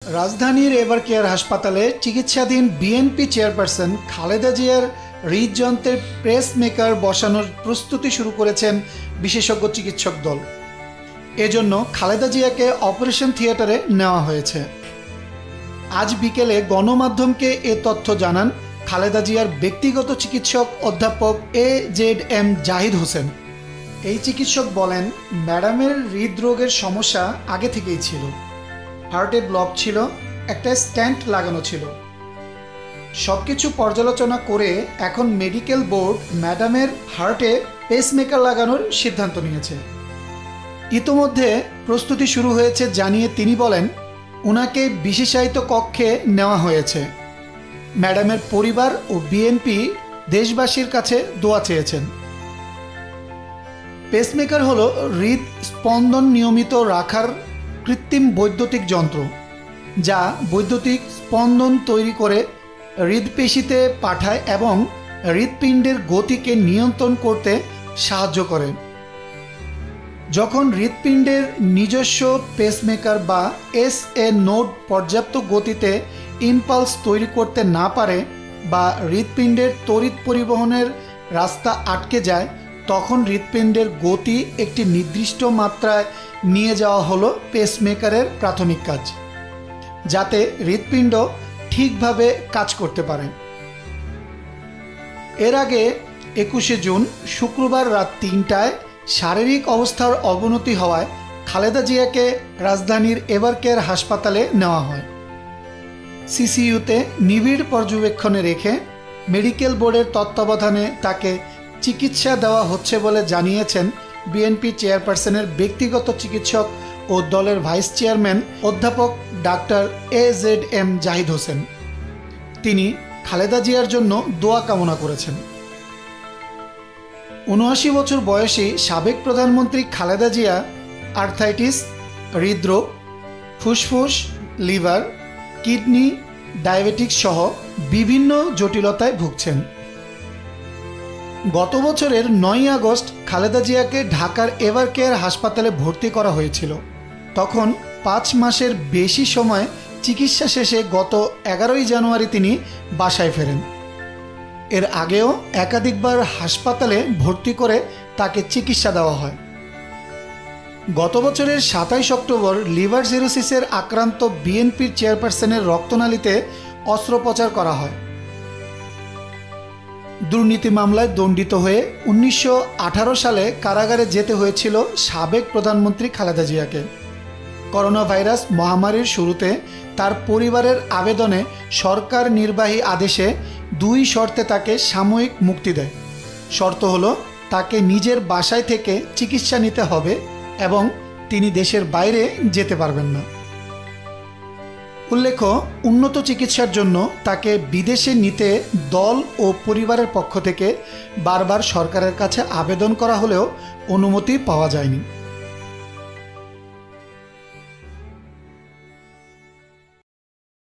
রাজধানীর এভারকেয়ার হাসপাতালে চিকিৎসাধীন বিএনপি চেয়ারপারসন খালেদা জিয়ার হৃদযন্ত্রের প্রেস মেকার বসানোর প্রস্তুতি শুরু করেছেন বিশেষজ্ঞ চিকিৎসক দল। এজন্য খালেদা জিয়াকে অপারেশন থিয়েটারে নেওয়া হয়েছে। আজ বিকেলে গণমাধ্যমকে এ তথ্য জানান খালেদা জিয়ার ব্যক্তিগত চিকিৎসক অধ্যাপক AZM জাহিদ হোসেন। এই চিকিৎসক বলেন, ম্যাডামের হৃদরোগের সমস্যা আগে থেকেই ছিল। হার্টে ব্লক ছিল, একটা স্ট্যান্ট লাগানো ছিল। সবকিছু পর্যালোচনা করে এখন মেডিকেল বোর্ড ম্যাডামের হার্টে পেসমেকার লাগানোর সিদ্ধান্ত নিয়েছে। ইতোমধ্যে প্রস্তুতি শুরু হয়েছে জানিয়ে তিনি বলেন, ওনাকে বিশেষায়িত কক্ষে নেওয়া হয়েছে। ম্যাডামের পরিবার ও বিএনপি দেশবাসীর কাছে দোয়া চেয়েছেন। পেসমেকার হলো হৃদ স্পন্দন নিয়মিত রাখার কৃত্রিম বৈদ্যুতিক যন্ত্র, যা বৈদ্যুতিক স্পন্দন তৈরি করে হৃদপেশিতে পাঠায় এবং হৃৎপিণ্ডের গতিকে নিয়ন্ত্রণ করতে সাহায্য করে। যখন হৃৎপিণ্ডের নিজস্ব পেসমেকার বা SA নোড পর্যাপ্ত গতিতে ইম্পালস তৈরি করতে না পারে বা হৃৎপিণ্ডের তড়িৎ পরিবহনের রাস্তা আটকে যায়, তখন হৃৎপিণ্ডের গতি একটি নির্দিষ্ট মাত্রায় নিয়ে যাওয়া হলো পেসমেকারের প্রাথমিক কাজ, যাতে হৃৎপিণ্ড ঠিকভাবে কাজ করতে পারে। এর আগে 21শে জুন শুক্রবার রাত 3টায় শারীরিক অবস্থার অবনতি হওয়ায় খালেদা জিয়াকে রাজধানীর এভারকেয়ার হাসপাতালে নেওয়া হয়। CCUতে নিবিড় পর্যবেক্ষণে রেখে মেডিকেল বোর্ডের তত্ত্বাবধানে তাকে চিকিৎসা দেওয়া হচ্ছে বলে জানিয়েছেন বিএনপি চেয়ারপারসনের ব্যক্তিগত চিকিৎসক ও দলের ভাইস চেয়ারম্যান অধ্যাপক ডাক্তার AZM জাহিদ হোসেন। তিনি খালেদা জিয়ার জন্য দোয়া কামনা করেছেন। ৭৯ বছর বয়সী সাবেক প্রধানমন্ত্রী খালেদা জিয়া আর্থাইটিস, হৃদরোগ, ফুসফুস, লিভার, কিডনি, ডায়াবেটিক্স সহ বিভিন্ন জটিলতায় ভুগছেন। গত বছরের ৯ই আগস্ট খালেদা জিয়াকে ঢাকার এভারকেয়ার হাসপাতালে ভর্তি করা হয়েছিল। তখন ৫ মাসের বেশি সময় চিকিৎসা শেষে গত ১১ই জানুয়ারি তিনি বাসায় ফেরেন। এর আগেও একাধিকবার হাসপাতালে ভর্তি করে তাকে চিকিৎসা দেওয়া হয়। গত বছরের ২৭ অক্টোবর লিভার সিরোসিসের আক্রান্ত বিএনপির চেয়ারপারসনের রক্তনালীতে অস্ত্রোপচার করা হয়। দুর্নীতি মামলায় দণ্ডিত হয়ে ১৯১৮ সালে কারাগারে যেতে হয়েছিল সাবেক প্রধানমন্ত্রী খালেদা জিয়াকে। করোনা ভাইরাস মহামারীর শুরুতে তার পরিবারের আবেদনে সরকার নির্বাহী আদেশে ২ শর্তে তাকে সাময়িক মুক্তি দেয়। শর্ত হলো, তাকে নিজের বাসায় থেকে চিকিৎসা নিতে হবে এবং তিনি দেশের বাইরে যেতে পারবেন না। উল্লেখ্য, উন্নত চিকিৎসার জন্য তাকে বিদেশে নিতে দল ও পরিবারের পক্ষ থেকে বারবার সরকারের কাছে আবেদন করা হলেও অনুমতি পাওয়া যায়নি।